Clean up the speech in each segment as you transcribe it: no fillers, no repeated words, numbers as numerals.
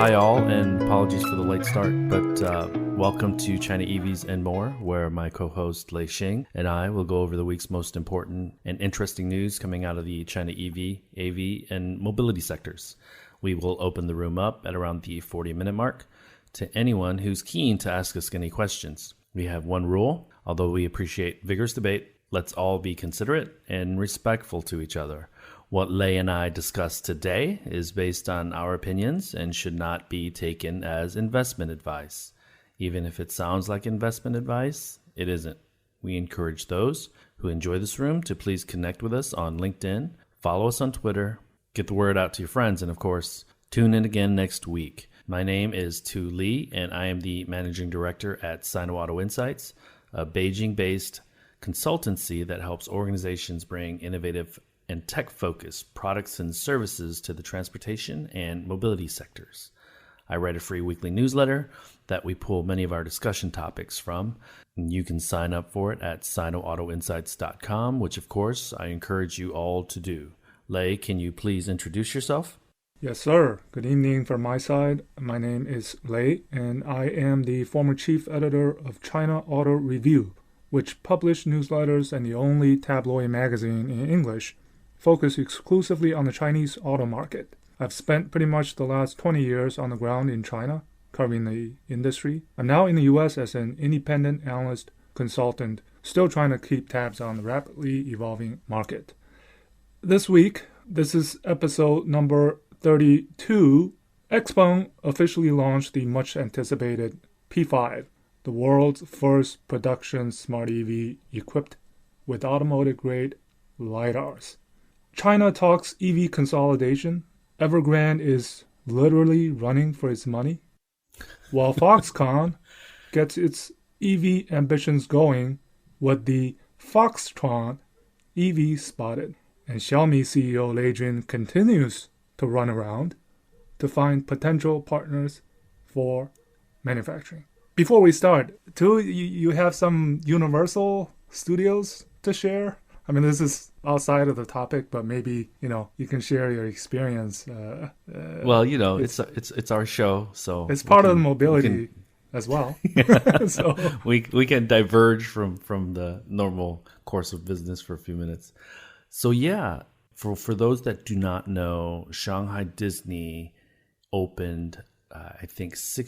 Hi all, and apologies for the late start, but welcome to China EVs and More, where my co-host Lei Xing and I will go over the week's most important and interesting news coming out of the China EV, AV, and mobility sectors. We will open the room up at around the 40-minute mark to anyone who's keen to ask us any questions. We have one rule: although we appreciate vigorous debate, let's all be considerate and respectful to each other. What Lei and I discussed today is based on our opinions and should not be taken as investment advice. Even if it sounds like investment advice, it isn't. We encourage those who enjoy this room to please connect with us on LinkedIn, follow us on Twitter, get the word out to your friends, and of course, tune in again next week. My name is Tu Li, and I am the Managing Director at Sino Auto Insights, a Beijing-based consultancy that helps organizations bring innovative and tech-focused products and services to the transportation and mobility sectors. I write a free weekly newsletter that we pull many of our discussion topics from. And you can sign up for it at sinoautoinsights.com, which of course I encourage you all to do. Lei, can you please introduce yourself? Yes, sir. Good evening from my side. My name is Lei, and I am the former chief editor of China Auto Review, which published newsletters and the only tabloid magazine in English focused exclusively on the Chinese auto market. I've spent pretty much the last 20 years on the ground in China, covering the industry. I'm now in the U.S. as an independent analyst consultant, still trying to keep tabs on the rapidly evolving market. This week, this is episode number 32, XPeng officially launched the much-anticipated P5, the world's first production smart EV equipped with automotive-grade LiDARs. China talks EV consolidation. Evergrande is literally running for its money, while Foxconn gets its EV ambitions going with the Foxtron EV spotted. And Xiaomi CEO Lei Jun continues to run around to find potential partners for manufacturing. Before we start, too, you have some Universal Studios to share? I mean, this is outside of the topic, but maybe, you can share your experience. Well, it's our show, so it's part of the mobility as well. So we can diverge from the normal course of business for a few minutes. So yeah, for those that do not know, Shanghai Disney opened, I think 5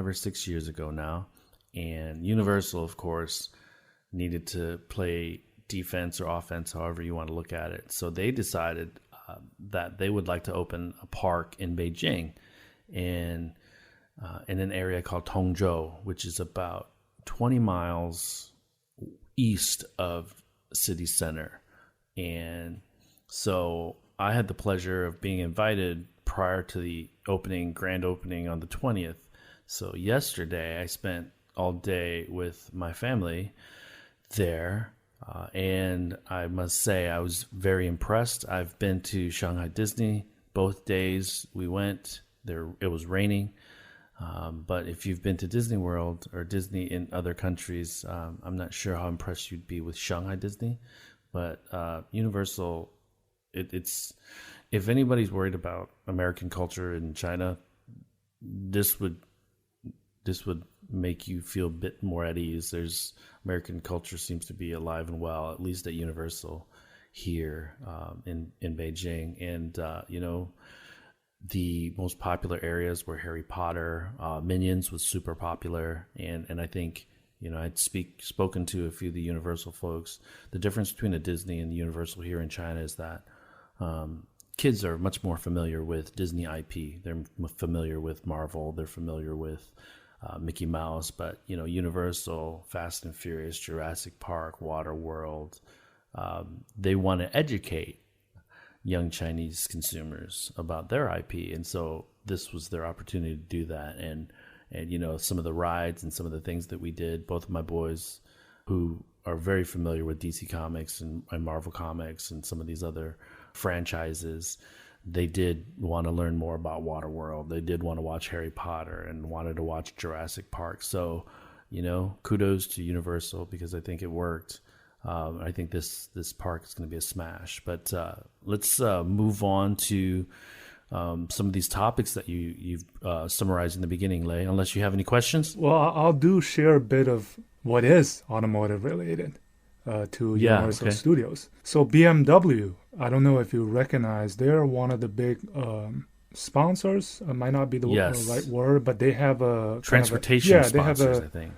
or 6 years ago now, and Universal, of course, needed to play defense or offense, however you want to look at it. So they decided that they would like to open a park in Beijing, in an area called Tongzhou, which is about 20 miles east of city center. And so I had the pleasure of being invited prior to the grand opening on the 20th. So yesterday I spent all day with my family there. And I must say I was very impressed. I've been to Shanghai Disney both days we went there. It was raining. But if you've been to Disney World or Disney in other countries, I'm not sure how impressed you'd be with Shanghai Disney. But Universal, it's if anybody's worried about American culture in China, this would make you feel a bit more at ease. American culture seems to be alive and well, at least at Universal here in Beijing. And, the most popular areas were Harry Potter, Minions was super popular. And I think, I'd spoken to a few of the Universal folks. The difference between a Disney and the Universal here in China is that kids are much more familiar with Disney IP. They're familiar with Marvel. They're familiar with Mickey Mouse, but Universal, Fast and Furious, Jurassic Park, Waterworld, they want to educate young Chinese consumers about their IP, and so this was their opportunity to do that. And some of the rides and some of the things that we did, both of my boys, who are very familiar with DC Comics and Marvel Comics and some of these other franchises, they did want to learn more about Waterworld. They did want to watch Harry Potter and wanted to watch Jurassic Park. So, kudos to Universal, because I think it worked. I think this park is going to be a smash. But let's move on to some of these topics that you've summarized in the beginning, Lei, unless you have any questions. Well, I'll do share a bit of what is automotive related to Universal Studios. So BMW, I don't know if you recognize, they're one of the big sponsors. It might not be the right word, but they have a transportation sponsors, I think.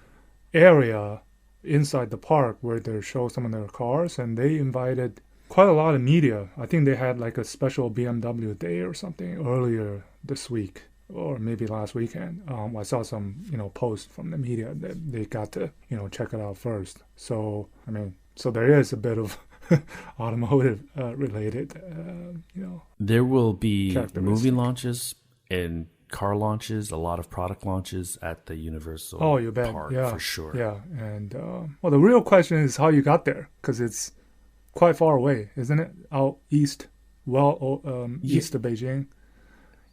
Area inside the park where they show some of their cars, and they invited quite a lot of media. I think they had like a special BMW day or something earlier this week, or maybe last weekend. I saw some, posts from the media that they got to, check it out first. So, so there is a bit of automotive related, There will be movie launches and car launches, a lot of product launches at the Universal Park, for sure. Yeah, and the real question is how you got there, because it's quite far away, isn't it? Out east, east of Beijing.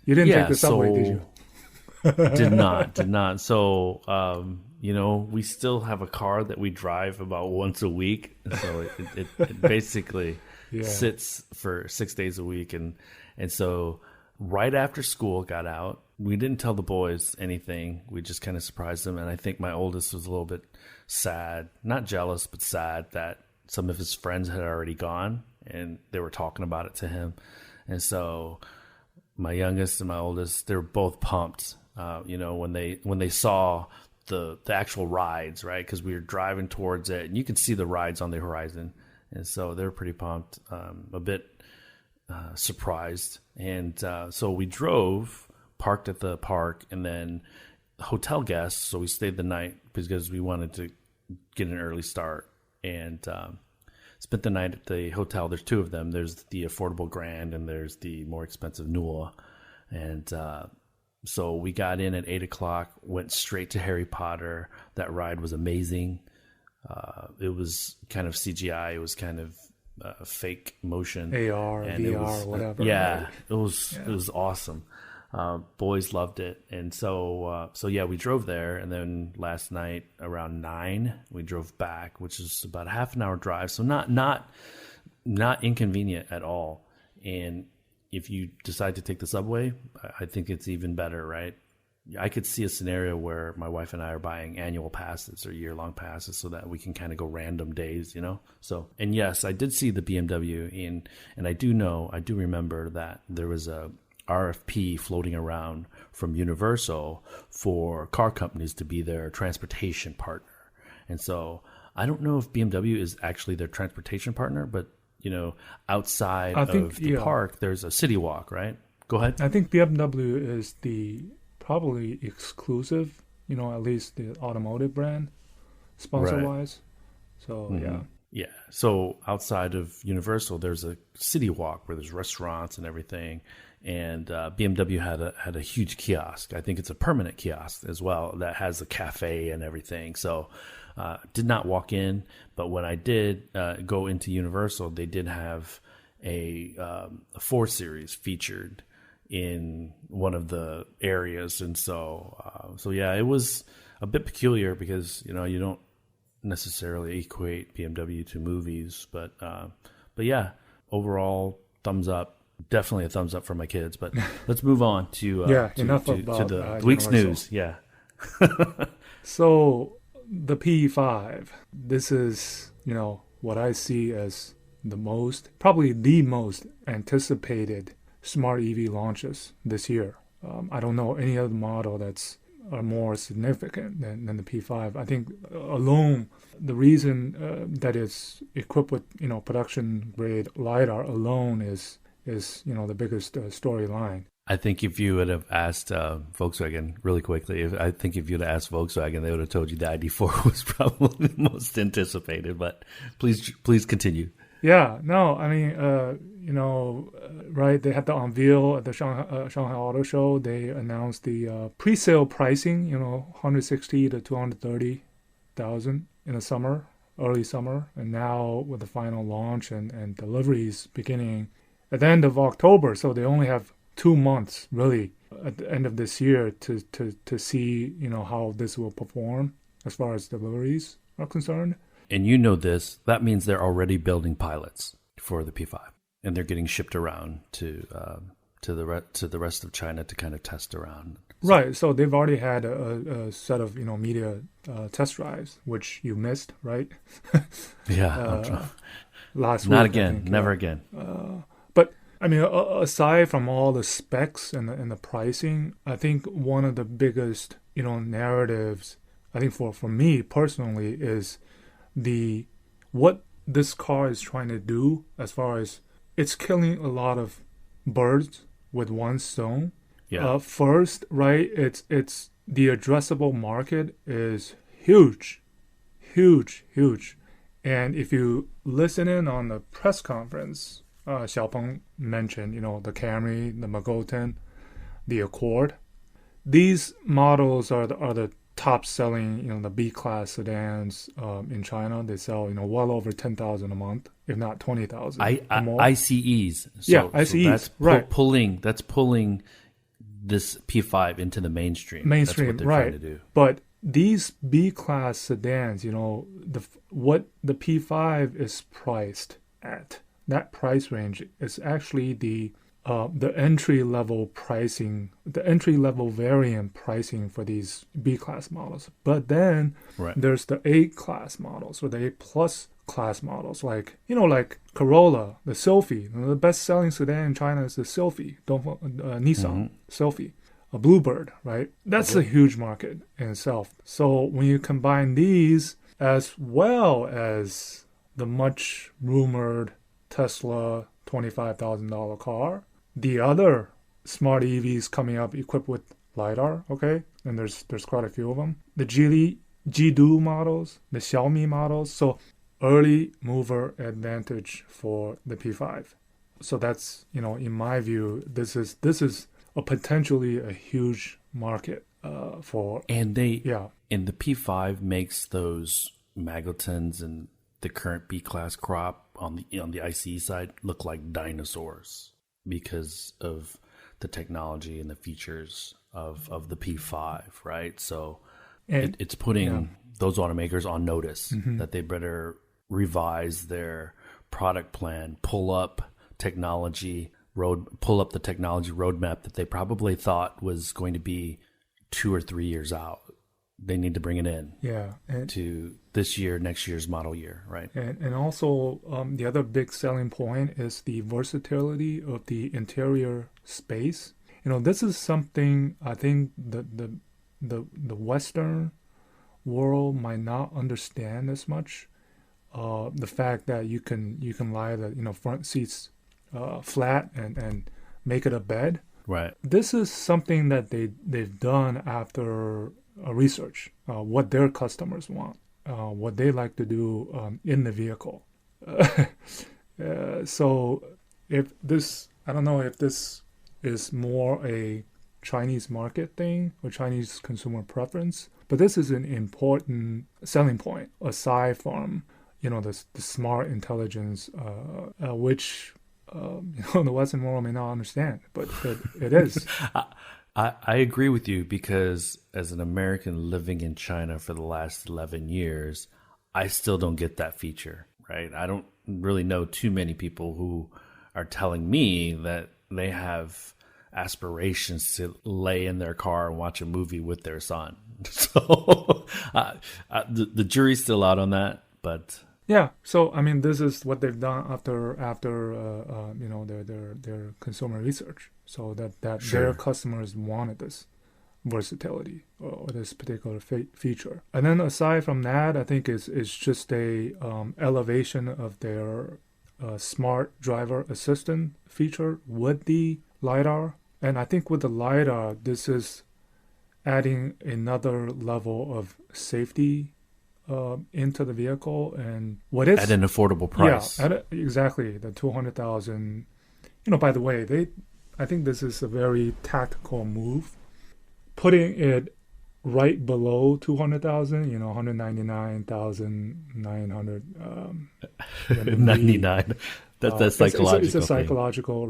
You didn't take the subway, did you? Did not. So, we still have a car that we drive about once a week. So it basically sits for 6 days a week. And so right after school got out, we didn't tell the boys anything. We just kind of surprised them. And I think my oldest was a little bit sad, not jealous, but sad that some of his friends had already gone and they were talking about it to him. And so my youngest and my oldest, they were both pumped, when they saw the actual rides, right? Because we were driving towards it and you can see the rides on the horizon. And so they were pretty pumped, a bit surprised. And so we drove, parked at the park, and then hotel guests. So we stayed the night because we wanted to get an early start, and spent the night at the hotel. There's two of them. There's the affordable Grand and there's the more expensive Nua. And so we got in at 8:00, went straight to Harry Potter. That ride was amazing. It was kind of CGI. It was kind of fake motion, AR, and VR, whatever. Yeah, right? It was awesome. Boys loved it. And so we drove there, and then last night around 9 we drove back, which is about a half an hour drive, so not inconvenient at all. And if you decide to take the subway, I think it's even better, right? I could see a scenario where my wife and I are buying annual passes or year-long passes so that we can kind of go random days, So, and yes, I did see the BMW, and I do remember that there was a RFP floating around from Universal for car companies to be their transportation partner. And so I don't know if BMW is actually their transportation partner, but outside of the park, there's a city walk, right? Go ahead. I think BMW is the probably exclusive, at least the automotive brand, sponsor-wise. Right. So, Yeah. So outside of Universal, there's a city walk where there's restaurants and everything. And BMW had a huge kiosk. I think it's a permanent kiosk as well that has a cafe and everything. So did not walk in, but when I did go into Universal, they did have a 4 Series featured in one of the areas. And so it was a bit peculiar because you don't necessarily equate BMW to movies, but yeah, overall thumbs up. Definitely a thumbs up for my kids, but let's move on to the week's news. Yeah. So the P5, this is, what I see as probably the most anticipated smart EV launches this year. I don't know any other model that's more significant than the P5. I think alone, the reason that it's equipped with, production grade LiDAR alone is the biggest storyline. I think if you would have asked Volkswagen really quickly, if you'd have asked Volkswagen, they would have told you the ID4 was probably the most anticipated. But please continue. Yeah, no, right? They had the unveil at the Shanghai Auto Show. They announced the pre-sale pricing, 160 to 230,000 in the early summer, and now with the final launch and deliveries beginning at the end of October. So they only have 2 months really at the end of this year to see how this will perform as far as deliveries are concerned. And that means they're already building pilots for the P5, and they're getting shipped around to to the rest of China to kind of test around. Right. So they've already had a set of media test drives, which you missed, right? Yeah. Last Not week, again. I think, Never again. But I mean, aside from all the specs and the pricing, I think one of the biggest narratives, I think for me personally, is what this car is trying to do as far as it's killing a lot of birds with one stone. Yeah. First, right, it's the addressable market is huge, huge, huge. And if you listen in on the press conference, Xiaopeng mentioned, the Camry, the Magotan, the Accord. These models are the top selling, the B-class sedans in China. They sell, well over 10,000 a month, if not 20,000 or more. ICEs. ICEs, so that's right. pulling this P5 into the mainstream. Mainstream, that's what they're right. trying to do. But these B-class sedans, what the P5 is priced at, that price range is actually the entry-level pricing, the entry-level variant pricing for these B-class models. But then there's the A-class models or the A-plus class models, like Corolla, the Sylphy. The best-selling sedan in China is the Sylphy, Nissan Sylphy. A Bluebird, right? That's a huge market in itself. So when you combine these as well as the much rumored Tesla $25,000 car, the other smart EVs coming up equipped with LiDAR, okay? And there's quite a few of them. The Jidu models, the Xiaomi models. So early mover advantage for the P5. So that's, in my view, this is potentially a huge market for. And the P5 makes those Magotans and the current B-class crop on the ICE side look like dinosaurs because of the technology and the features of the P5, right? So it's putting those automakers on notice that they better revise their product plan, pull up the technology roadmap that they probably thought was going to be 2 or 3 years out. They need to bring it in to this year, next year's model year, right? And also the other big selling point is the versatility of the interior space. This is something I think the Western world might not understand as much. The fact that you can lie the front seats flat and make it a bed. Right. This is something that they've done after research, what their customers want, what they like to do in the vehicle. So if this, I don't know if this is more a Chinese market thing or Chinese consumer preference, but this is an important selling point aside from the smart intelligence, which the Western world may not understand, but it is. I agree with you because as an American living in China for the last 11 years, I still don't get that feature, right? I don't really know too many people who are telling me that they have aspirations to lay in their car and watch a movie with their son. So the jury's still out on that, but... Yeah, so I mean, this is what they've done after their consumer research. So that their customers wanted this versatility or this particular feature. And then aside from that, I think it's just a elevation of their smart driver assistant feature with the LiDAR. And I think with the LiDAR, this is adding another level of safety into the vehicle, and what is at an affordable price. Yeah, exactly, the 200,000. By the way, I think this is a very tactical move, putting it right below 200,000. 199,900. 99. That's psychological. It's a psychological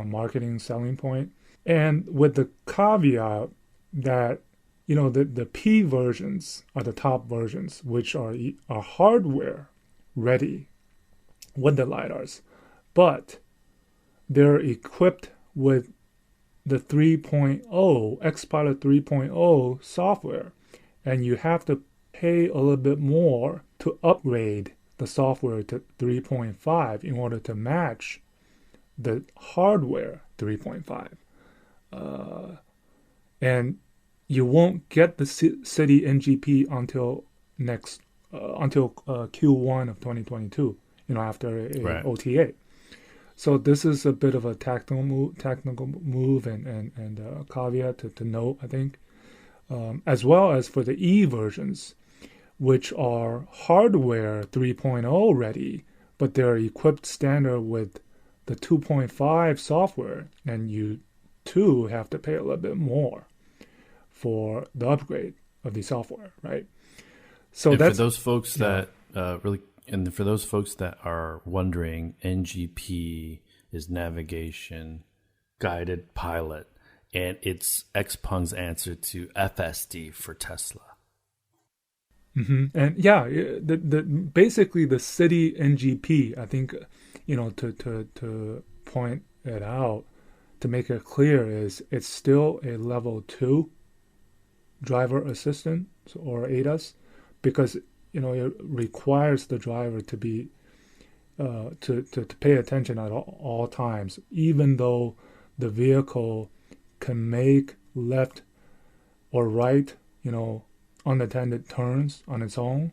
marketing selling point, and with the caveat that. The P versions are the top versions, which are hardware ready with the LiDARs, but they're equipped with the 3.0, Xpilot 3.0 software, and you have to pay a little bit more to upgrade the software to 3.5 in order to match the hardware 3.5. And you won't get the city NGP until Q1 of 2022, after a OTA. So this is a bit of a technical move and caveat to note, I think, as well as for the E versions, which are hardware 3.0 ready, but they're equipped standard with the 2.5 software, and you too have to pay a little bit more for the upgrade of the software, right? So and that's for those folks that and for those folks that are wondering, NGP is navigation guided pilot, and it's XPeng's answer to FSD for Tesla. Mm-hmm. And basically the city NGP, I think, to point it out, to make it clear, is it's still a level 2 driver assistant or ADAS, because it requires the driver to be to pay attention at all times, even though the vehicle can make left or right, unattended turns on its own.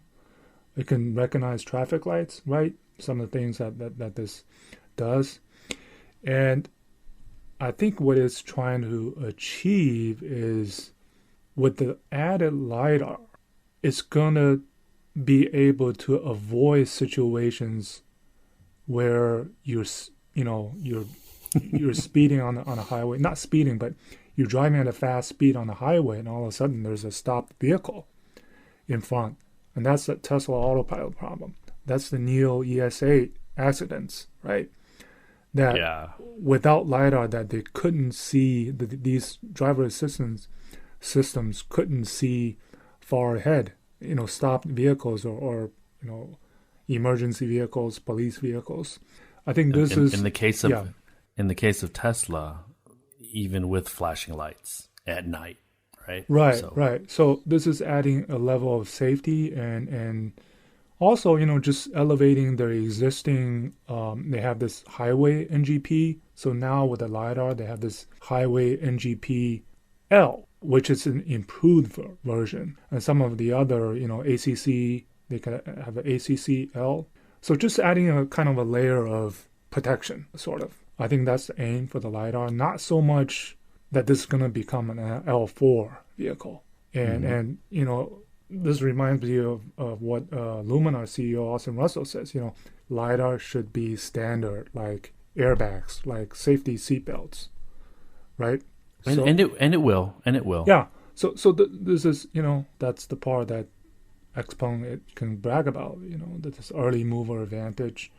It can recognize traffic lights, right? Some of the things that this does. And I think what it's trying to achieve is, with the added LiDAR, it's going to be able to avoid situations where you're speeding on a highway, not speeding, but you're driving at a fast speed on the highway, and all of a sudden there's a stopped vehicle in front. And that's the Tesla autopilot problem. That's the NIO ES8 accidents, right? That without LiDAR, that they couldn't see, these driver assistance systems couldn't see far ahead, stopped vehicles or emergency vehicles, police vehicles. I think this is in the case of Tesla, even with flashing lights at night, right? Right. So this is adding a level of safety and also, just elevating their existing. They have this highway NGP. So now with the LiDAR, they have this highway NGP L, which is an improved version. And some of the other, ACC, they can have an ACC L. So just adding a kind of a layer of protection, sort of. I think that's the aim for the LiDAR. Not so much that this is going to become an L4 vehicle. And this reminds me of what Luminar CEO Austin Russell says. LiDAR should be standard, like airbags, like safety seatbelts, right? And it will. Yeah. So this is, that's the part that XPeng it can brag about. That this early mover advantage.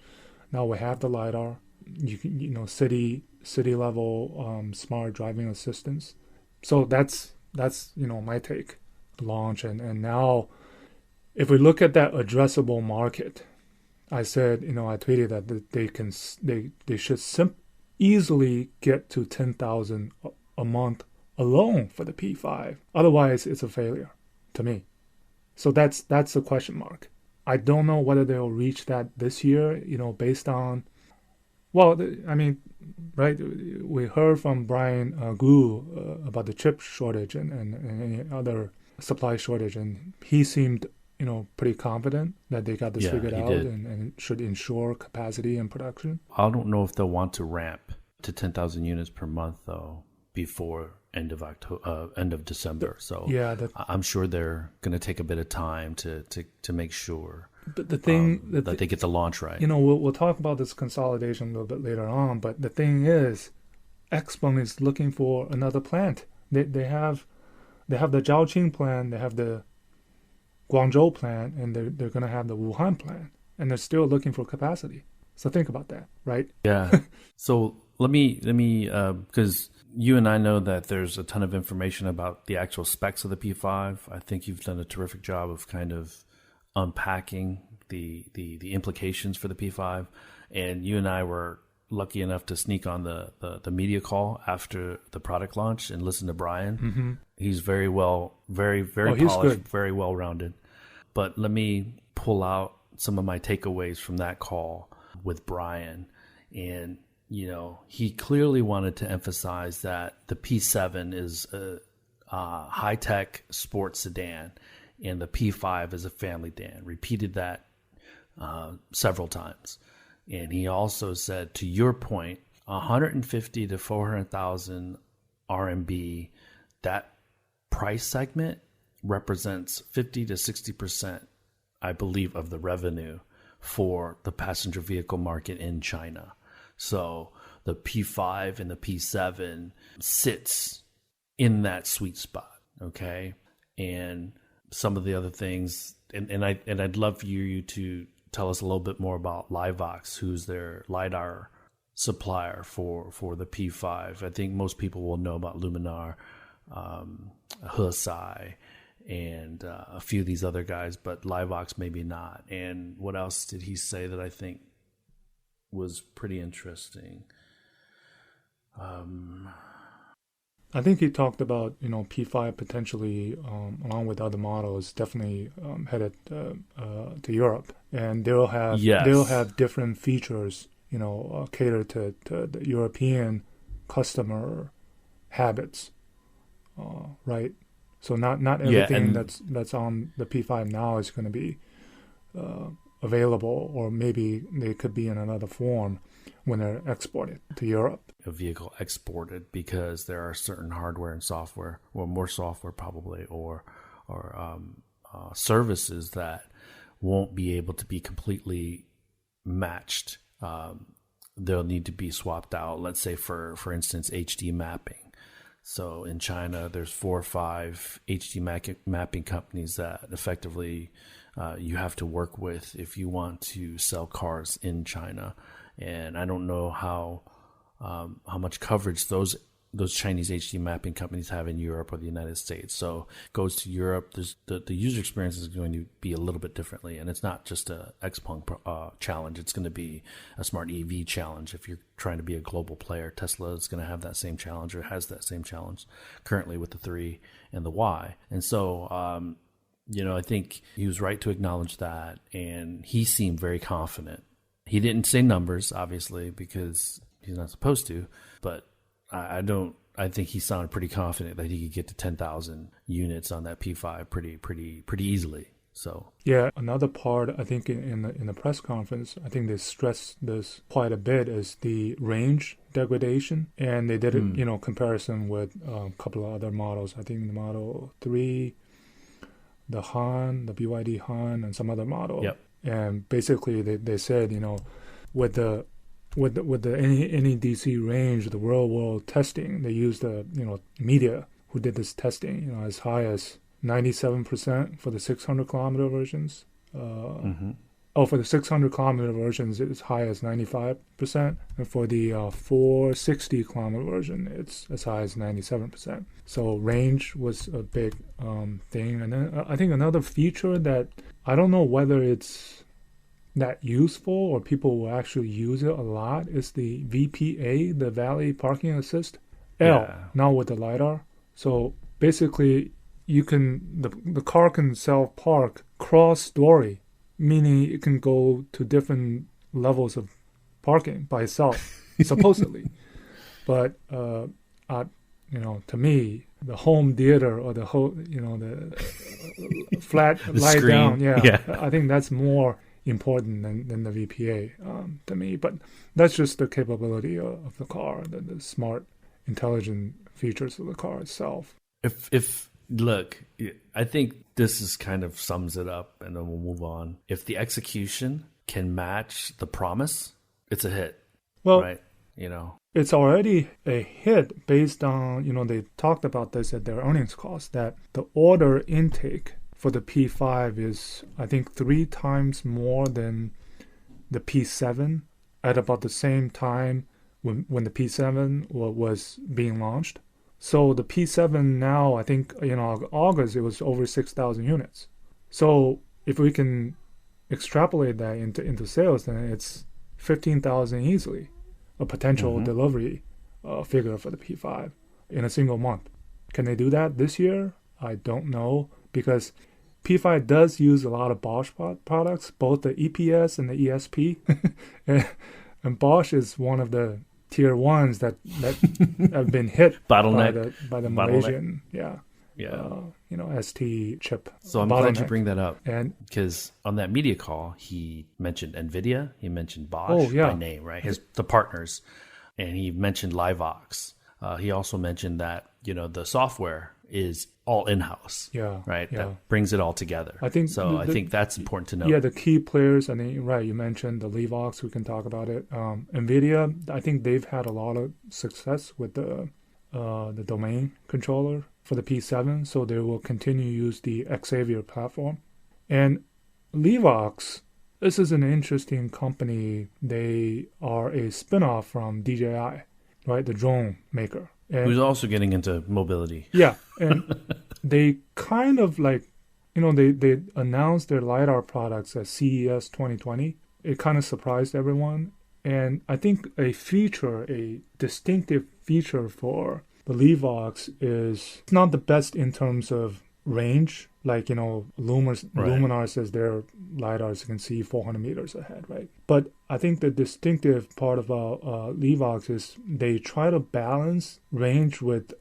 Now we have the LiDAR. You can, city level smart driving assistance. So that's my take. Launch and now, if we look at that addressable market, I said, I tweeted that they should easily get to 10,000 a month alone for the P5. Otherwise, it's a failure to me. So that's a question mark. I don't know whether they'll reach that this year. Based on, right? We heard from Brian Gu about the chip shortage and any other supply shortage, and he seemed pretty confident that they got this figured out and should ensure capacity and production. I don't know if they'll want to ramp to 10,000 units per month though before end of December. So I'm sure they're going to take a bit of time to make sure. But the thing that they get the launch right. We'll talk about this consolidation a little bit later on. But the thing is, XPeng is looking for another plant. They have the Zhaoqing plant, they have the Guangzhou plant, and they're going to have the Wuhan plant, and they're still looking for capacity. So think about that, right? Yeah. So let me because you and I know that there's a ton of information about the actual specs of the P5. I think you've done a terrific job of kind of unpacking the implications for the P5, and you and I were lucky enough to sneak on the media call after the product launch and listen to Brian. He's very polished, good. very well rounded. But let me pull out some of my takeaways from that call with Brian. And, he clearly wanted to emphasize that the P7 is a high-tech sports sedan and the P5 is a family sedan. Repeated that several times. And he also said, to your point, 150 to 400,000 RMB, that price segment represents 50 to 60%, I believe, of the revenue for the passenger vehicle market in China. So the P5 and the P7 sits in that sweet spot, okay? And some of the other things, and I'd love for you to tell us a little bit more about Livox, who's their LiDAR supplier for the P5. I think most people will know about Luminar, Hesai, and a few of these other guys, but Livox maybe not. And what else did he say that I think was pretty interesting? I think he talked about P5 potentially along with other models definitely headed to Europe, and they'll have different features catered to the European customer habits, right? So not everything that's on the P5 now is going to be available, or maybe they could be in another form when they're exported to Europe. A vehicle exported because there are certain hardware and software, or more software probably, or services that won't be able to be completely matched. They'll need to be swapped out. Let's say for instance, HD mapping. So in China, there's 4 or 5 HD mapping companies that effectively you have to work with if you want to sell cars in China. And I don't know how much coverage those Chinese HD mapping companies have in Europe or the United States. So it goes to Europe. The user experience is going to be a little bit differently, and it's not just a XPeng challenge. It's going to be a smart EV challenge. If you're trying to be a global player, Tesla is going to have that same challenge, or has that same challenge currently with the 3 and the Y. And so, I think he was right to acknowledge that, and he seemed very confident. He didn't say numbers, obviously, because he's not supposed to, but I think he sounded pretty confident that he could get to 10,000 units on that P5 pretty easily. So yeah, another part I think in the press conference, I think they stressed this quite a bit, is the range degradation, and they did it comparison with a couple of other models. I think the Model 3, the Han, the BYD Han, and some other model. Yep. And basically they said with the NEDC range, the real world testing, they used the media who did this testing as high as 97% for the 600 kilometer versions. For the 600 kilometer versions, it's as high as 95%, and for the 460 kilometer version, it's as high as 97%. So range was a big thing. And then I think another feature that I don't know whether it's that useful or people will actually use it a lot is the VPA, the Valet Parking Assist now with the LiDAR. So basically, the car can self-park cross-story, meaning it can go to different levels of parking by itself, supposedly. But to me, the home theater or the whole, the flat the lie screen. down, I think that's more important than the VPA to me. But that's just the capability of the car, the smart, intelligent features of the car itself. Look, I think this is kind of sums it up, and then we'll move on. If the execution can match the promise, it's a hit. Well, right? It's already a hit based on, they talked about this at their earnings calls, that the order intake for the P5 is, I think, 3 times more than the P7 at about the same time when the P7 was being launched. So the P7 now, I think, August, it was over 6,000 units. So if we can extrapolate that into sales, then it's 15,000 easily. a potential delivery figure for the P5 in a single month. Can they do that this year? I don't know, because P5 does use a lot of Bosch products, both the EPS and the ESP. and Bosch is one of the tier ones that have been hit by the Malaysian, ST chip. So I'm glad you bring that up, and because on that media call he mentioned NVIDIA, he mentioned Bosch by name, right? The partners, and he mentioned LiveVox. He also mentioned that the software is all in-house, right? That brings it all together. I think I think that's important to know. Yeah, the key players. I think you mentioned the LiveVox. We can talk about it. NVIDIA, I think they've had a lot of success with the domain controller for the P7, so they will continue to use the Xavier platform. And LiveVox, this is an interesting company. They are a spin-off from DJI, right? The drone maker. And who's also getting into mobility. Yeah, and they kind of they announced their LiDAR products at CES 2020. It kind of surprised everyone. And I think a distinctive feature for the LiveVox is it's not the best in terms of range. Like, Luminar says their LiDARs can see 400 meters ahead, right? But I think the distinctive part about LiveVox is they try to balance range with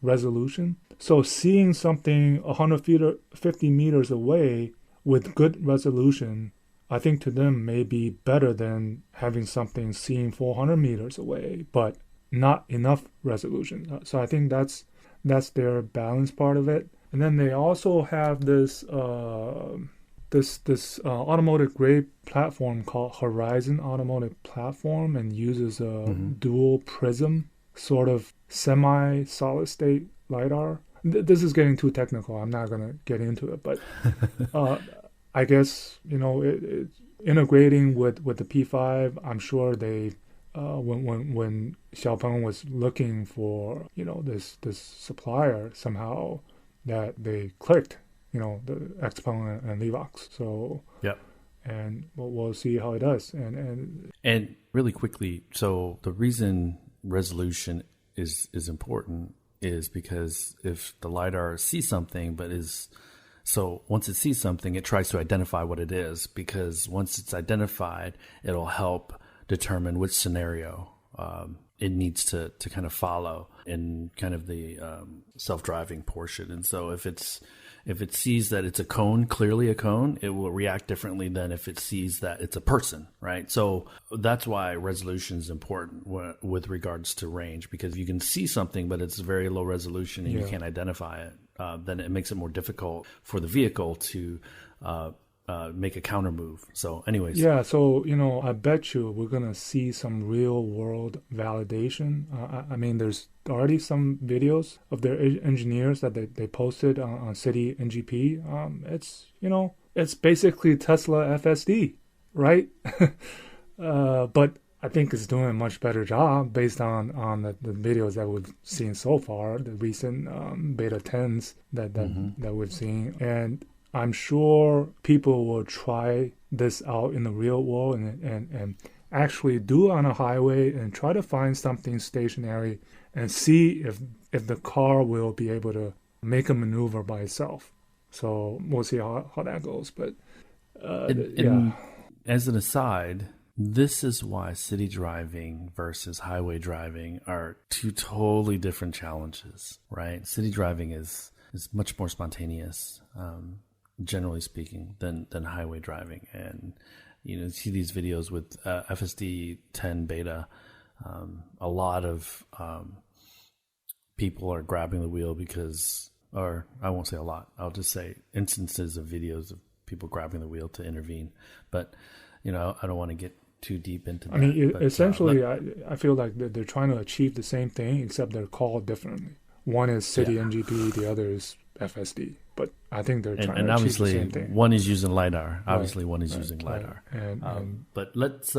resolution. So seeing something 150 meters away with good resolution, I think to them may be better than having something seen 400 meters away, but not enough resolution. So I think that's their balance part of it. And then they also have this automotive grade platform called Horizon Automotive Platform, and uses a dual prism sort of semi-solid state LiDAR. This is getting too technical. I'm not going to get into it, but I guess it's integrating with the P5. I'm sure they when XPeng was looking for this supplier, somehow that they clicked, the XPeng and LiveVox. So and we'll see how it does. And really quickly, so the reason resolution is important is because if the LiDAR sees something, so once it sees something, it tries to identify what it is, because once it's identified, it'll help determine which scenario it needs to kind of follow in kind of the self-driving portion. And so if it sees that it's a cone, clearly a cone, it will react differently than if it sees that it's a person, right? So that's why resolution is important with regards to range, because if you can see something, but it's very low resolution and you can't identify it, then it makes it more difficult for the vehicle to make a counter move. So anyways. Yeah, so, I bet you we're going to see some real world validation. I mean, there's already some videos of their engineers that they posted on City NGP. It's basically Tesla FSD, right? But I think it's doing a much better job based on the videos that we've seen so far, the recent beta 10s that we've seen. And I'm sure people will try this out in the real world and actually do on a highway and try to find something stationary and see if the car will be able to make a maneuver by itself. So we'll see how that goes. But as an aside, this is why city driving versus highway driving are two totally different challenges, right? City driving is much more spontaneous, generally speaking, than highway driving. And you see these videos with FSD 10 beta. A lot of people are grabbing the wheel or I won't say a lot, I'll just say instances of videos of people grabbing the wheel to intervene. But I don't want to get too deep into that. I mean, essentially, I feel like they're trying to achieve the same thing, except they're called differently. One is City NGP, the other is FSD. But I think they're trying to achieve the same thing. One is using LiDAR. Obviously, one is using LiDAR. But let's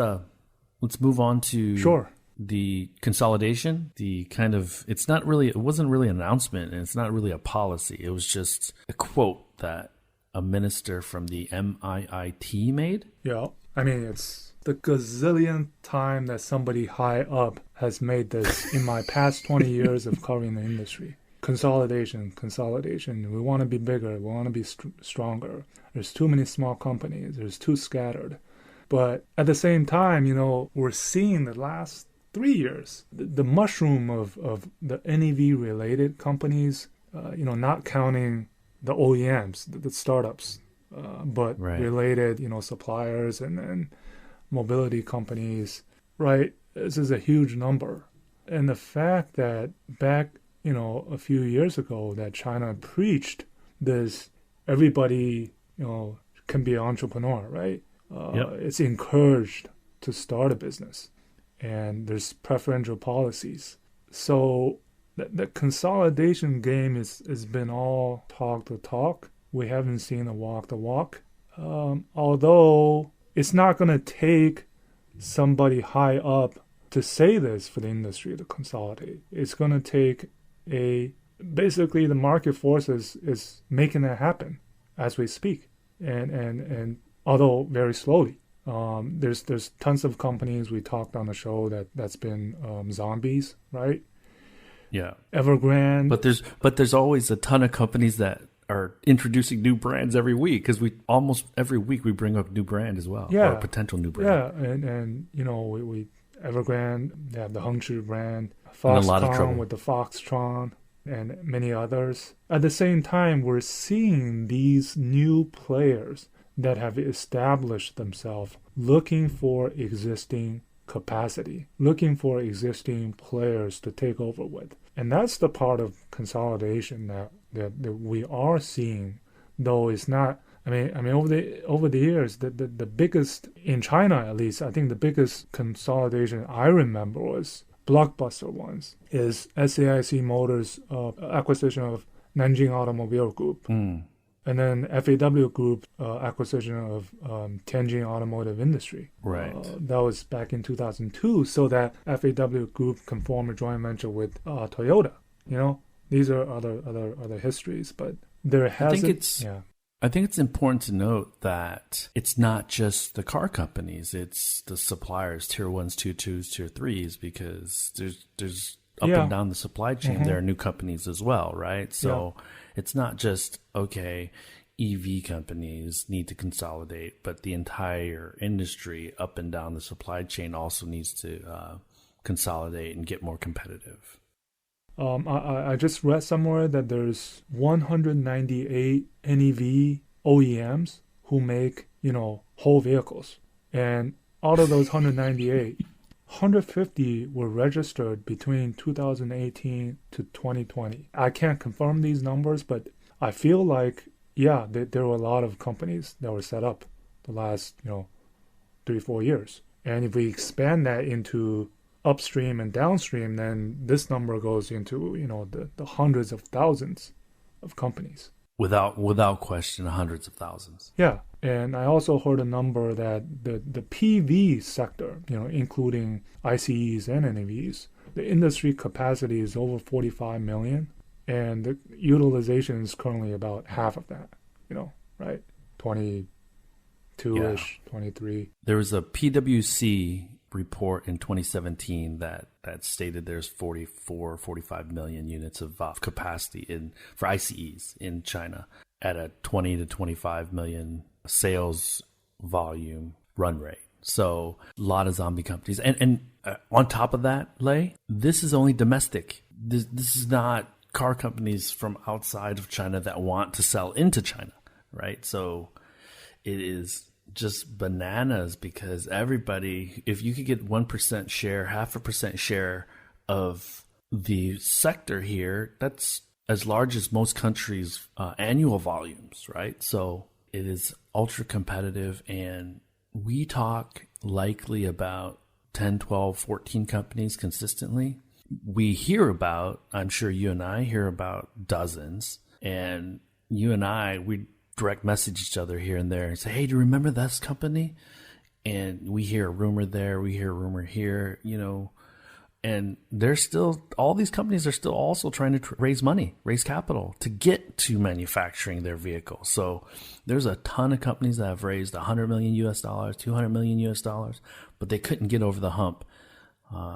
move on to the consolidation. It wasn't really an announcement, and it's not really a policy. It was just a quote that a minister from the MIIT made. Yeah. I mean, it's the gazillionth time that somebody high up has made this in my past 20 years of covering the industry. Consolidation. We want to be bigger. We want to be stronger. There's too many small companies. There's too scattered. But at the same time, we're seeing the last 3 years, the mushroom of the NEV-related companies, not counting the OEMs, the startups, but related, suppliers and mobility companies, right? This is a huge number. And the fact that back, a few years ago that China preached this, everybody, can be an entrepreneur, right? It's encouraged to start a business. And there's preferential policies. So the consolidation game has been all talk the talk. We haven't seen a walk the walk. Although it's not going to take somebody high up to say this for the industry to consolidate. It's going to take basically the market forces is making that happen as we speak. And although very slowly. There's tons of companies we talked on the show that's been zombies, right? Yeah. Evergrande. But there's always a ton of companies that are introducing new brands every week, because we almost every week we bring up new brand as well, or a potential new brand. Yeah, and we Evergrande, they have the Hengchi brand, Foxconn, a lot of trouble with the Foxtron, and many others. At the same time, we're seeing these new players that have established themselves looking for existing capacity, looking for existing players to take over with. And that's the part of consolidation that we are seeing, though it's not, I mean over the years, the biggest, in China at least, I think the biggest consolidation I remember was blockbuster ones, is SAIC Motors acquisition of Nanjing Automobile Group. And then FAW Group acquisition of Tianjin Automotive Industry. Right. That was back in 2002, so that FAW Group can form a joint venture with Toyota. These are other histories, but there hasn't. I think it's important to note that it's not just the car companies; it's the suppliers, tier 1s, tier 2s, tier 3s, because there's up and down the supply chain. There are new companies as well, right? So. It's not just, EV companies need to consolidate, but the entire industry up and down the supply chain also needs to consolidate and get more competitive. I just read somewhere that there's 198 NEV OEMs who make, whole vehicles. And out of those 198, 150 were registered between 2018 to 2020. I can't confirm these numbers, but I feel like, there were a lot of companies that were set up the last, 3-4 years. And if we expand that into upstream and downstream, then this number goes into, the hundreds of thousands of companies. Without question, hundreds of thousands. Yeah. And I also heard a number that the PV sector, including ICEs and NEVs, the industry capacity is over 45 million, and the utilization is currently about half of that, right? 22-ish, 23. There was a PwC report in 2017 that stated there's 45 million units of capacity for ICEs in China at a 20 to 25 million sales volume run rate. So a lot of zombie companies. And on top of that, Lei, this is only domestic. This is not car companies from outside of China that want to sell into China, right? So it is just bananas, because everybody, if you could get 1% share, 0.5% share of the sector here, that's as large as most countries' annual volumes, right? So it is ultra competitive, and we talk likely about 10, 12, 14 companies consistently. We hear about, I'm sure you and I hear about dozens, and you and I, we direct message each other here and there and say, hey, do you remember this company? And we hear a rumor there, we hear a rumor here, And all these companies are still also trying to raise money, raise capital to get to manufacturing their vehicles. So there's a ton of companies that have raised $100 million US, $200 million US, but they couldn't get over the hump.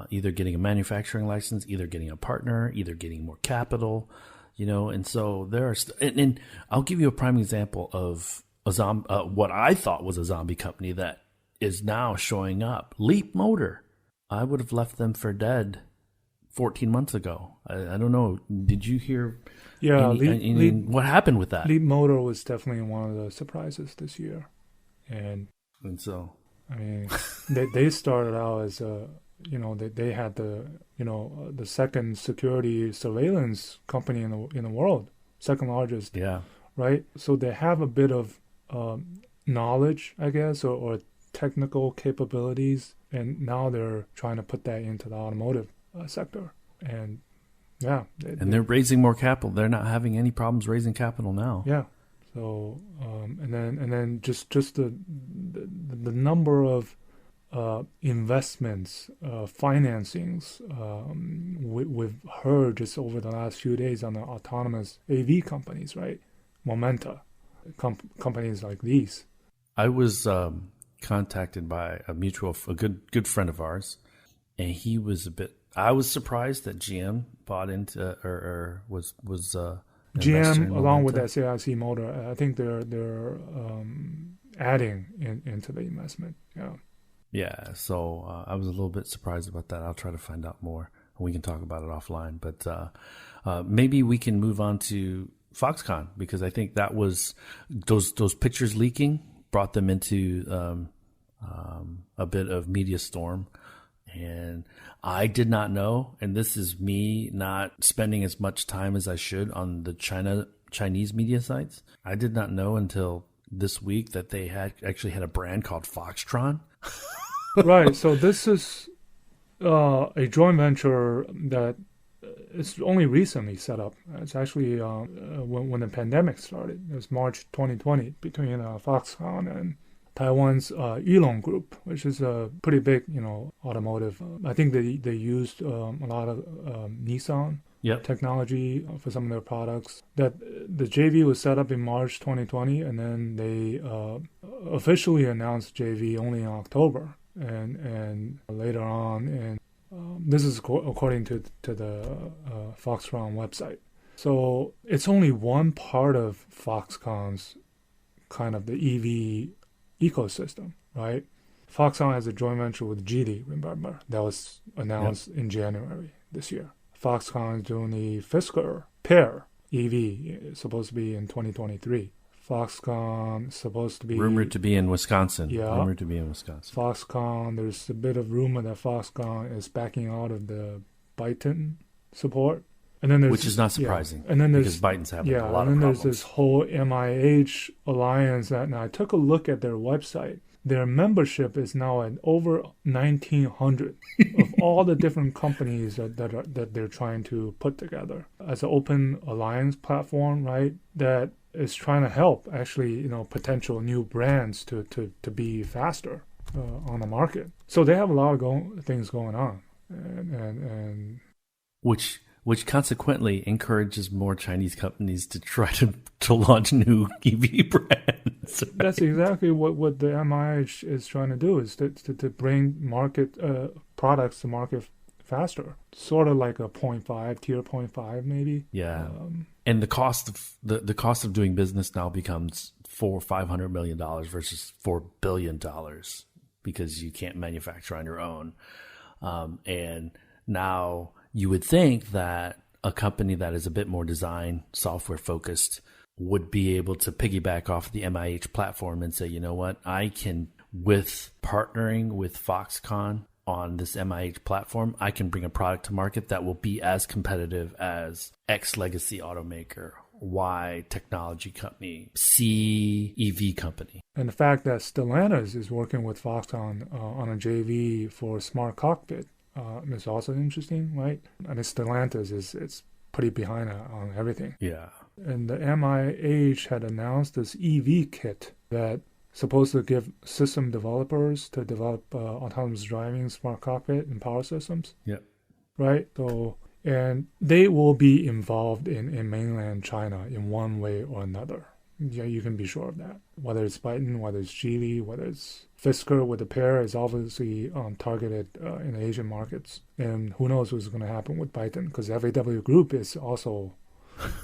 Either getting a manufacturing license, either getting a partner, either getting more capital, and so there are, and I'll give you a prime example of what I thought was a zombie company that is now showing up. Leap Motor. I would have left them for dead 14 months ago. I don't know. Did you hear what happened with that? Leap Motor was definitely one of the surprises this year. And so, I mean, they started out as they had the second security surveillance company in the world, second largest. Yeah. Right. So they have a bit of knowledge, I guess, or technical capabilities, and now they're trying to put that into the automotive sector. And yeah, they're raising more capital. They're not having any problems raising capital now. Yeah. So and then just the number of investments, financings we've heard just over the last few days on the autonomous AV companies, right? Momenta, companies like these. I was contacted by a good friend of ours, and he was I was surprised that GM bought into or was GM along with SAIC Motor. I think they're adding into the investment. Yeah. Yeah, so I was a little bit surprised about that. I'll try to find out more. We can talk about it offline, but maybe we can move on to Foxconn, because I think that was those pictures leaking brought them into a bit of media storm. And I did not know, and this is me not spending as much time as I should on the Chinese media sites. I did not know until this week that they actually had a brand called Foxtron. Right. So this is a joint venture that is only recently set up. It's actually when the pandemic started. It was March 2020 between Foxconn and Taiwan's Elong Group, which is a pretty big, automotive. I think they used a lot of Nissan technology for some of their products. That the JV was set up in March 2020, and then they officially announced JV only in October, and later on, and this is according to the Foxtron website. So it's only one part of Foxconn's kind of the EV ecosystem, right? Foxconn has a joint venture with GD, remember? That was announced in January this year. Foxconn is doing the Fisker Pear EV, it's supposed to be in 2023. Foxconn supposed to be... Rumored to be in Wisconsin. Yeah. Rumored to be in Wisconsin. Foxconn, there's a bit of rumor that Foxconn is backing out of the Byton support. And then which is not surprising, and then because Byton's having a lot of problems. And then there's this whole MIH alliance and I took a look at their website. Their membership is now at over 1,900 of all the different companies that they're trying to put together as an open alliance platform, right? That is trying to help actually, potential new brands to be faster on the market. So they have a lot of things going on, and which consequently encourages more Chinese companies to try to launch new EV brands. Right? That's exactly what the MIH is trying to do, is to bring market products to market faster. Sort of like a tier 0.5 maybe. Yeah. And the cost of doing business now becomes $500 million versus $4 billion because you can't manufacture on your own. And now you would think that a company that is a bit more design software focused would be able to piggyback off the MIH platform and say, you know what, I can, with partnering with Foxconn on this MIH platform, I can bring a product to market that will be as competitive as X legacy automaker, Y technology company, C EV company. And the fact that Stellantis is working with Foxconn on a JV for smart cockpit is also interesting, right? I mean, Stellantis it's pretty behind on everything. Yeah. And the MIH had announced this EV kit that supposed to give system developers to develop autonomous driving, smart cockpit, and power systems. Yep. right? So, and they will be involved in mainland China in one way or another. Yeah, you can be sure of that. Whether it's Byton, whether it's Geely, whether it's Fisker with the pair is obviously targeted in Asian markets. And who knows what's going to happen with Byton, because FAW Group is also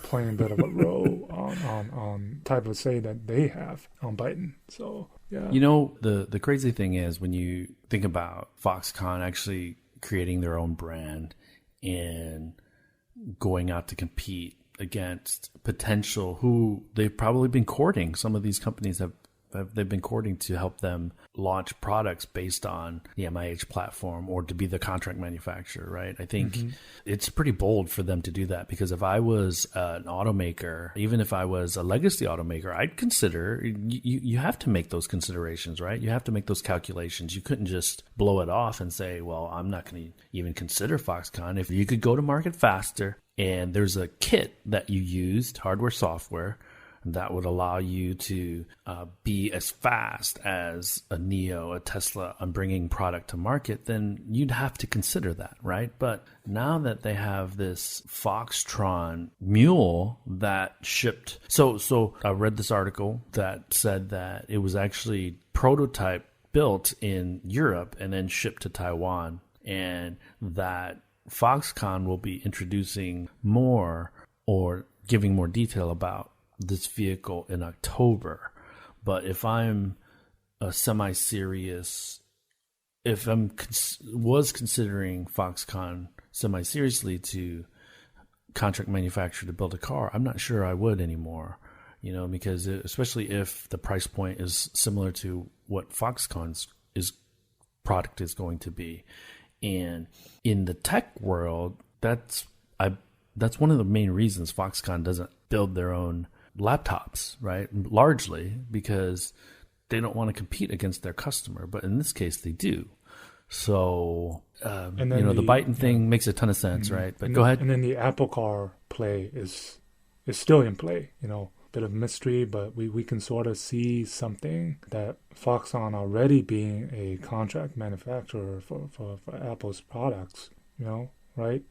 playing a bit of a role on type of say that they have on Byton. So, yeah. You know, the crazy thing is when you think about Foxconn actually creating their own brand and going out to compete against potential who they've probably been courting. Some of these companies they've been courting to help them launch products based on the MIH platform or to be the contract manufacturer, right? I think it's pretty bold for them to do that, because if I was an automaker, even if I was a legacy automaker, I'd consider, you have to make those considerations, right? You have to make those calculations. You couldn't just blow it off and say, well, I'm not going to even consider Foxconn. If you could go to market faster and there's a kit that you used, hardware, software, that would allow you to be as fast as a NIO, a Tesla on bringing product to market, then you'd have to consider that, right? But now that they have this Foxtron mule that shipped, so I read this article that said that it was actually prototype built in Europe and then shipped to Taiwan, and that Foxconn will be introducing more or giving more detail about this vehicle in October. But if I'm a semi-serious, if I'm was considering Foxconn semi-seriously to contract manufacture to build a car, I'm not sure I would anymore, you know, because especially if the price point is similar to what Foxconn's product is going to be. And in the tech world, that's one of the main reasons Foxconn doesn't build their own laptops, right? Largely because they don't want to compete against their customer, but in this case they do. So, the Byton thing makes a ton of sense, right? But go ahead. And then the Apple Car play is still in play, you know, bit of mystery, but we can sort of see something that Foxconn already being a contract manufacturer for Apple's products, you know, right?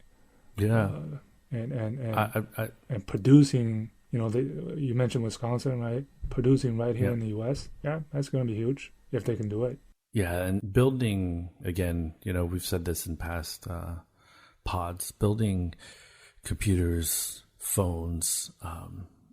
Yeah. And producing, you know, you mentioned Wisconsin, right? Producing right here in the U.S. Yeah, that's going to be huge if they can do it. Yeah, and building, again, you know, we've said this in past pods, building computers, phones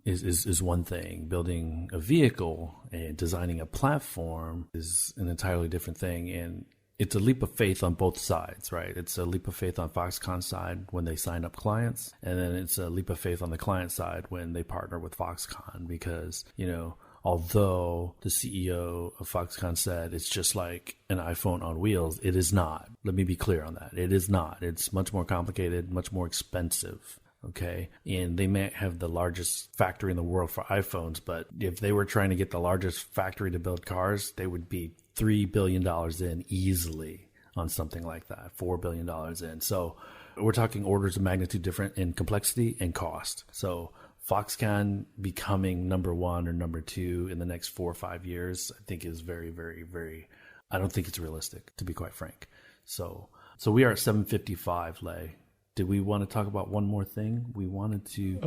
is one thing. Building a vehicle and designing a platform is an entirely different thing. And it's a leap of faith on both sides, right? It's a leap of faith on Foxconn's side when they sign up clients, and then it's a leap of faith on the client side when they partner with Foxconn, because, you know, although the CEO of Foxconn said it's just like an iPhone on wheels, it is not. Let me be clear on that. It is not. It's much more complicated, much more expensive. Okay. And they may have the largest factory in the world for iPhones, but if they were trying to get the largest factory to build cars, they would be $3 billion in easily on something like that, $4 billion in. So we're talking orders of magnitude different in complexity and cost. So Foxconn becoming number one or number two in the next 4 or 5 years, I think is very, very, very, I don't think it's realistic, to be quite frank. So we are at 7:55, Lei. Did we want to talk about one more thing? We wanted to...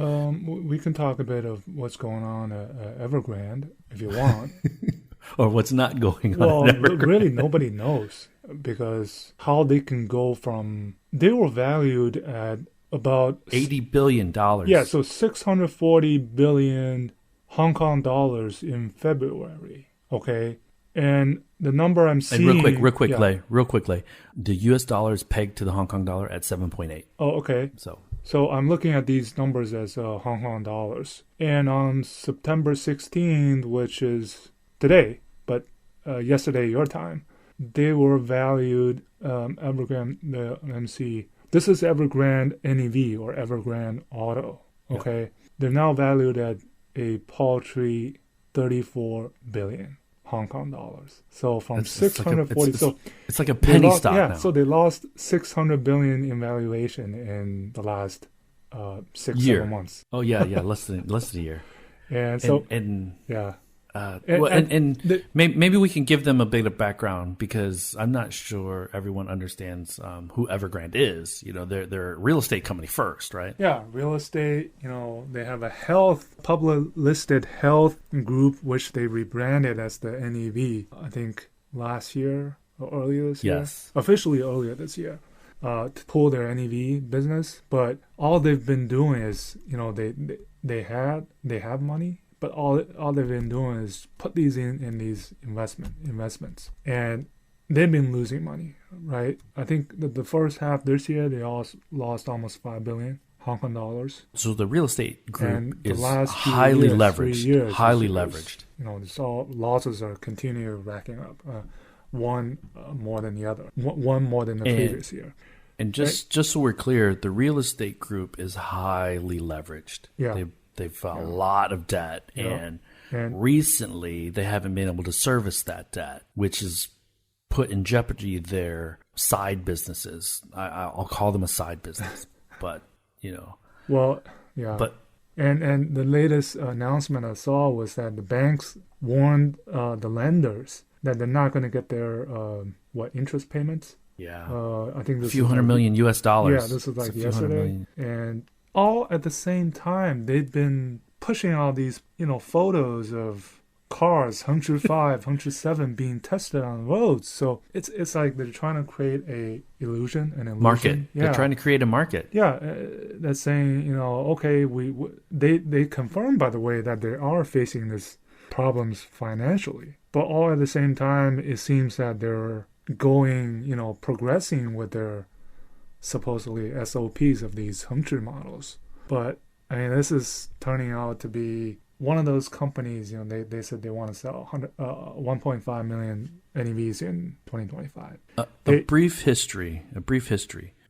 we can talk a bit of what's going on at Evergrande, if you want. Or what's not going on. Well, really, nobody knows, because how they can go from... They were valued at about... $80 billion. Yeah, so 640 billion Hong Kong dollars in February, okay? And the number I'm seeing... And real quick, Lei. The US dollar is pegged to the Hong Kong dollar at 7.8. Oh, okay. So I'm looking at these numbers as Hong Kong dollars. And on September 16th, which is today, but yesterday your time, they were valued, Evergrande, let me see. This is Evergrande NEV or Evergrande Auto, okay? Yeah. They're now valued at a paltry 34 billion. Hong Kong dollars. So from 640, it's like a penny stock now. So they lost 600 billion in valuation in the last 7 months. Oh yeah, less than a year. And so Maybe we can give them a bit of background because I'm not sure everyone understands who Evergrande is. They're a real estate company first, right? Yeah, real estate. They have a public listed health group, which they rebranded as the NEV. I think last year or earlier this year. Yes, officially earlier this year. To pull their NEV business, but all they've been doing is, they have money. But all they've been doing is put these in these investments, and they've been losing money, right? I think that the first half this year they all lost almost 5 billion Hong Kong dollars. So the real estate group is highly leveraged. Highly leveraged. This all losses are continually racking up. One more than the other. One more than the previous year. And just so we're clear, the real estate group is highly leveraged. Yeah. They've a lot of debt, and recently they haven't been able to service that debt, which has put in jeopardy their side businesses. I'll call them a side business, but Well, yeah. But and the latest announcement I saw was that the banks warned the lenders that they're not going to get their interest payments. Yeah. I think this a few $100 million US. Yeah, this was like yesterday, and all at the same time, they've been pushing out these, photos of cars, Hongqi 5, Hongqi 7 being tested on roads. So it's like they're trying to create an illusion. Market. Yeah. They're trying to create a market. Yeah, they're saying, okay, they confirm, by the way, that they are facing these problems financially. But all at the same time, it seems that they're going, progressing with their supposedly SOPs of these Hongqi models. But I mean, this is turning out to be one of those companies, they said they want to sell 1.5 million NEVs in 2025. A brief history.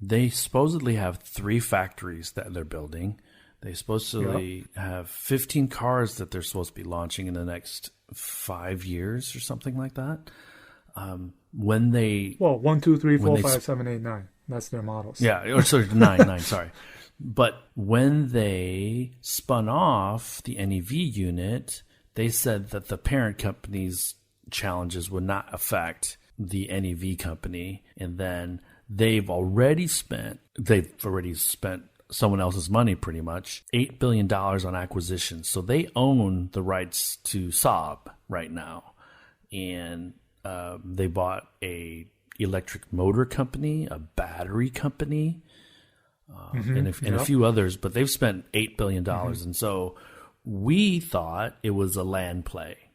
They supposedly have 3 factories that they're building. They supposedly have 15 cars that they're supposed to be launching in the next 5 years or something like that. 1, 2, 3, 4, 5, 7, 8, 9. That's their models. Yeah, or sorry, 9, sorry. But when they spun off the NEV unit, they said that the parent company's challenges would not affect the NEV company. And then they've already spent someone else's money pretty much, $8 billion on acquisitions. So they own the rights to Saab right now. And they bought a electric motor company, a battery company, and a few others, but they've spent $8 billion. And so we thought it was a land play.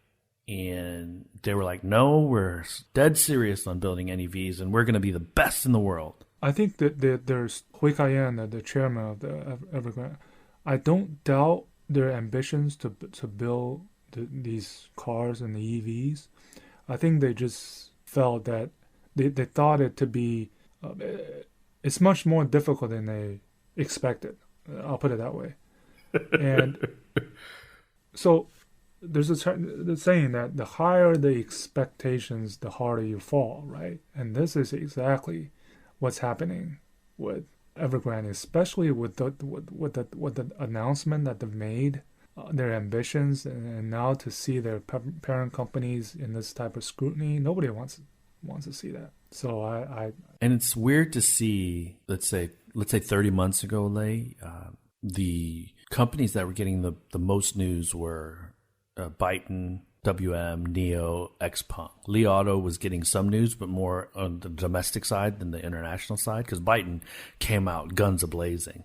And they were like, no, we're dead serious on building NEVs, and we're going to be the best in the world. I think that there's Hui Kai-yan, the chairman of the Evergrande. I don't doubt their ambitions to build these cars and the EVs. I think they just felt that they thought it to be it's much more difficult than they expected. I'll put it that way. And so there's a saying that the higher the expectations, the harder you fall, right? And this is exactly what's happening with Evergrande, especially with the announcement that they've made, their ambitions, and now to see their parent companies in this type of scrutiny. Nobody wants to see that. So and it's weird to see. Let's say 30 months ago, Lei, the companies that were getting the most news were Byton, WM, Neo, XPeng. Li Auto was getting some news, but more on the domestic side than the international side, because Byton came out guns a-blazing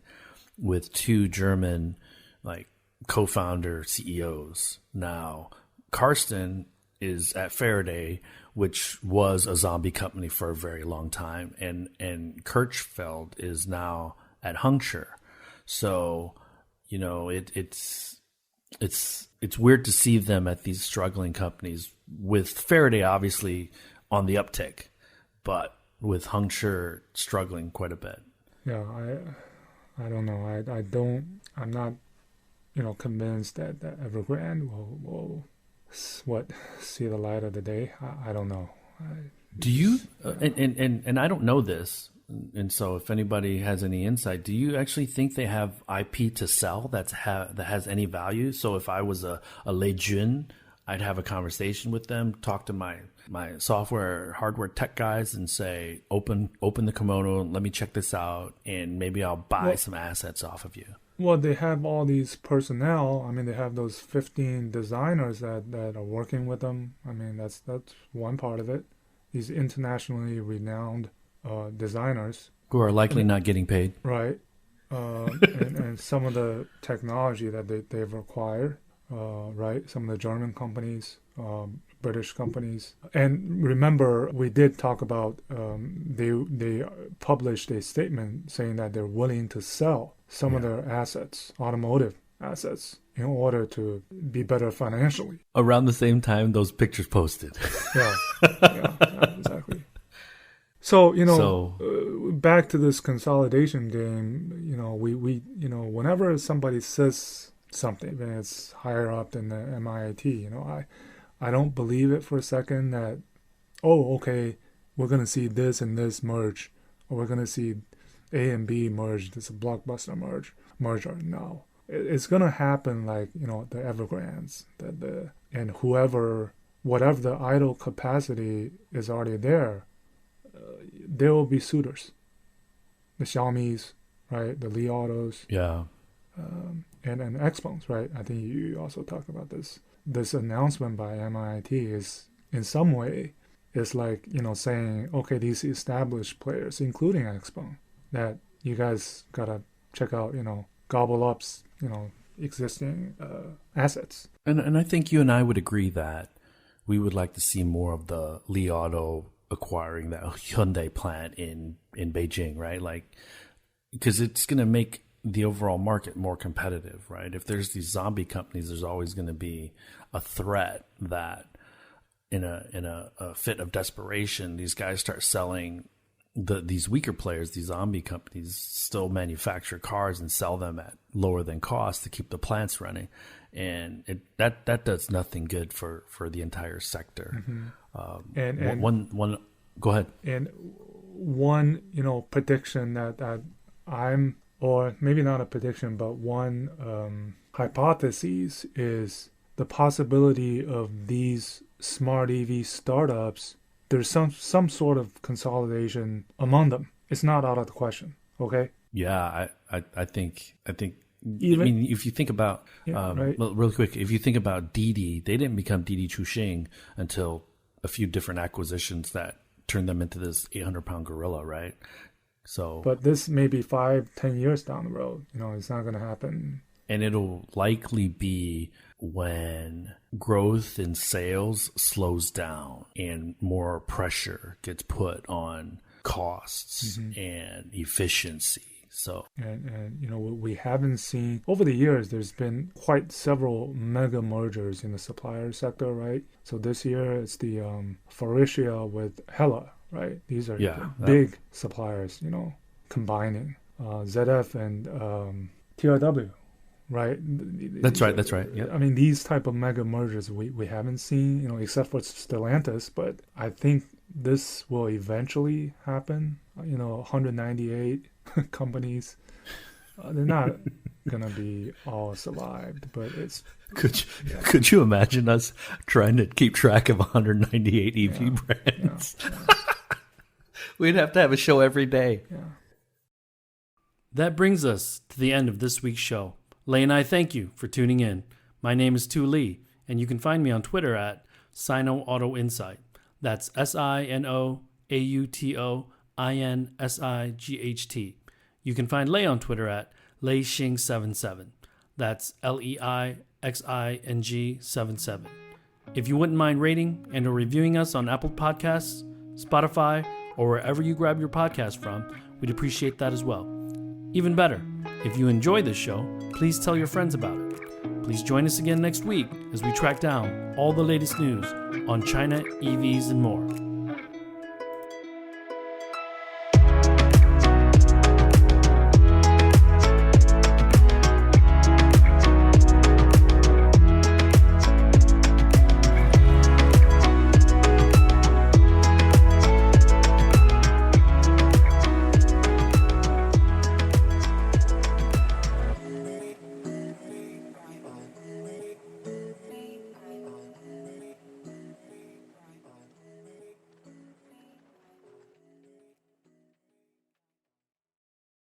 with 2 German co-founder CEOs. Now, Karsten is at Faraday, which was a zombie company for a very long time, and Kirchfeld is now at Hongqi. So, it's weird to see them at these struggling companies, with Faraday obviously on the uptick, but with Hongqi struggling quite a bit. Yeah, I don't know. I'm not, convinced that Evergrande will see the light of the day. I don't know. Do you? And I don't know this. And so, if anybody has any insight, do you actually think they have IP to sell that has any value? So, if I was a Lei Jun, I'd have a conversation with them, talk to my software, hardware tech guys and say, open the kimono, let me check this out, and maybe I'll buy some assets off of you. Well, they have all these personnel. I mean, they have those 15 designers that are working with them. I mean, that's one part of it. These internationally renowned designers. Who are likely not getting paid. Right. And some of the technology that they've acquired, right? Some of the German companies, British companies. And remember, we did talk about they published a statement saying that they're willing to sell some of their assets, automotive assets, in order to be better financially. Around the same time those pictures posted. Yeah, exactly. So, back to this consolidation game, we whenever somebody says something, and it's higher up than the MIT, I don't believe it for a second that, okay, we're going to see this and this merge, or we're going to see A and B merge, this is a blockbuster merger. No. It's going to happen like, the Evergrandes, and whatever the idle capacity is already there, there will be suitors. The Xiaomis, right? The Li Autos. Yeah. And XPengs, right? I think you also talked about this. This announcement by MIT is, in some way, is like, saying, okay, these established players, including XPeng, that you guys got to check out, gobble up, existing assets. And I think you and I would agree that we would like to see more of the Li Auto acquiring that Hyundai plant in Beijing, right? Like, because it's going to make the overall market more competitive, right? If there's these zombie companies, there's always going to be a threat that in a fit of desperation, these guys start selling these weaker players, these zombie companies still manufacture cars and sell them at lower than cost to keep the plants running. And that does nothing good for the entire sector. Mm-hmm. And one go ahead. And one prediction that I'm, or maybe not a prediction, but one hypothesis is the possibility of these smart EV startups. There's some sort of consolidation among them. It's not out of the question. Okay. Yeah, I think. Even, I mean, if you think about, right. Well, real quick, if you think about Didi, they didn't become Didi Chuxing until a few different acquisitions that turned them into this 800-pound gorilla, right? So, but this may be 5-10 years down the road. It's not going to happen. And it'll likely be when growth in sales slows down and more pressure gets put on costs and efficiency. So and we haven't seen over the years. There's been quite several mega mergers in the supplier sector, right? So this year it's the Faurecia with Hella, right? These are big suppliers, combining ZF and TRW, right? That's right. Yeah. I mean, these type of mega mergers we haven't seen, except for Stellantis, but I think this will eventually happen. 198 companies, they're not gonna be all survived, but it's. Could you imagine us trying to keep track of 198 EV brands? Yeah. We'd have to have a show every day. Yeah. That brings us to the end of this week's show. Lei and I thank you for tuning in. My name is Tu Lee, and you can find me on Twitter at Sino Auto Insight. That's SinoAutoInsight. You can find Lei on Twitter at LeiXing77. That's LEIXING77. If you wouldn't mind rating and or reviewing us on Apple Podcasts, Spotify, or wherever you grab your podcast from, we'd appreciate that as well. Even better, if you enjoy this show, please tell your friends about it. Please join us again next week as we track down all the latest news on China, EVs, and more.